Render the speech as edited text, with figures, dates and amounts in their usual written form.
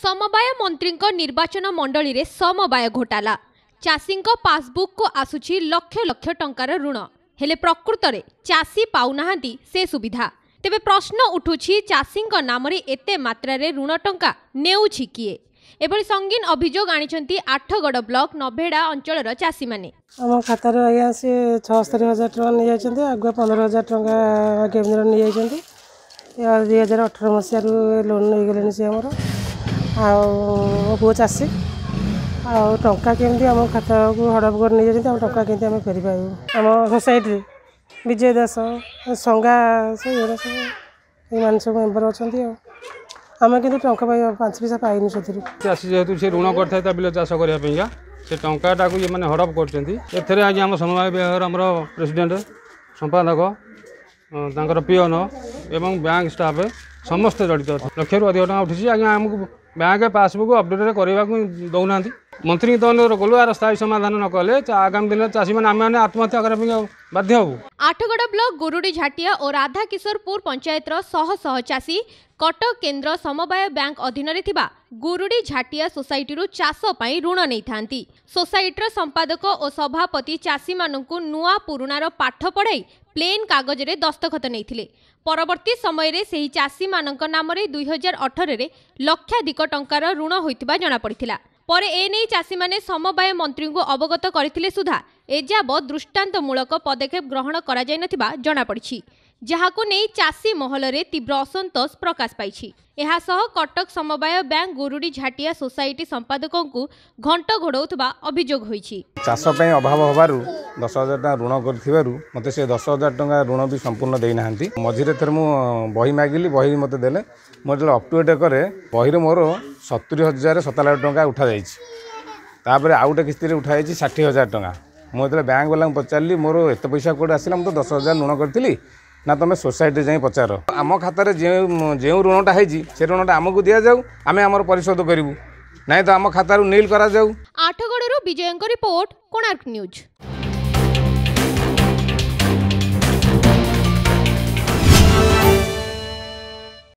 समवाय मंत्री निर्वाचन मंडली रे समवाय घोटाला चाषी पासबुक को आसुची लक्ष लक्ष टंकार ऋण हेले प्रकृत रे चाषी पाउनाहांती से सुविधा तेबे प्रश्न उठुछि चाषी नाम रे एते मात्रा रे ऋण टंका नेउछि किए एभली संगीन अभियोग आनिछंती आठगड़ ब्लॉक नभेड़ा अंचल चाषी माने आम खातार आज्ञा सी 76,000 टका नहीं जाइछन्ते आगुआ 15,000 टका केन्द्र नहीं जाइछन्ते 2018 मसीह लोन नहीं गले सी आमर आ पुओ चाषी आ टंका केमती आम खाता को हड़प कर नहीं जाइछन्ते टंका केमती आम फेरी पाइबु आम सोसाइटी विजय दास संगा से मान सब मेम्बर अच्छा आम कि टंका 5 पैसा पाइनु से चाषी जेहेतु से ऋण करता बिल चाष करने से टाटा को ये मैंने हड़प कर आम समवाय विभाग आम प्रेसिडेंट संपादक पिओन एवं बैंक स्टाफ समस्त जड़ित लक्ष रु अधिक टाँग उठी आज्ञा आमको बैंक पासबुक अपडेट करने को दौना मंत्री तो अनुरोध कलु यार स्थायी समाधान न कले आगामी दिन चाषी मैंने आत्महत्या करने बाध्य हबु। आठगड़ ब्लॉक गुरुडी झाटिया और राधा किशोरपुर पंचायत शह चाषी कटक केन्द्र समवाय बैंक अधीन रे थिबा गुरुडी झाटिया सोसाइटी चाष पई ऋण नहीं थांती। सोसाइटीर संपादक और सभापति चाषी मानकु नुआ पुरुणार पाठ पढ़ाई प्लेन कागज रे दस्तखत नहीं परवर्ती समय रे सेही चाषी मानक नाम रे 2018 रे लक्षाधिक टंकार ऋण होइतिबा जणा पड़िथिला। परे एने चाषी माने समवाय मंत्री को अवगत करथिले सुधा एजाबत दृष्टांतमूलक पदक्षेप ग्रहण करा जाय नथिबा जणा पड़िछि जहाको नै चाषी महल रे तीव्र असंतोष प्रकाश पाइछि। एहा सह कटक समवाय बैंक गुरुडी झाटिया सोसाइटी संपादकों को घंट घोड़ौथबा अभियोग होइछि। चाष पई अभाव होबारु 10,000 टका ऋण करथिबारु मते से 10,000 टका ऋण भी संपूर्ण देई नाहंती। मझिरे थर मु बही मागिली बही मते देले मो जले अप टू डेट करे बही रे मोर 70,097 टका उठा जाइछि तापर आउटे किस्ती रे उठा जाइछि 60,000 टका। मो जले बैंक वाला पचारली मोर एते पैसा कोड आसिला म तो 10,000 ऋण करथिली ना तुम सोसाइटी जाई पचार आम खातार जो ऋणटा है से ऋणटा आमको दि जाऊ आम आम परिशोध करूँ ना तो आम खातार नील करा जाऊ। आठगड़रू विजयंक रिपोर्ट कोणार्क न्यूज।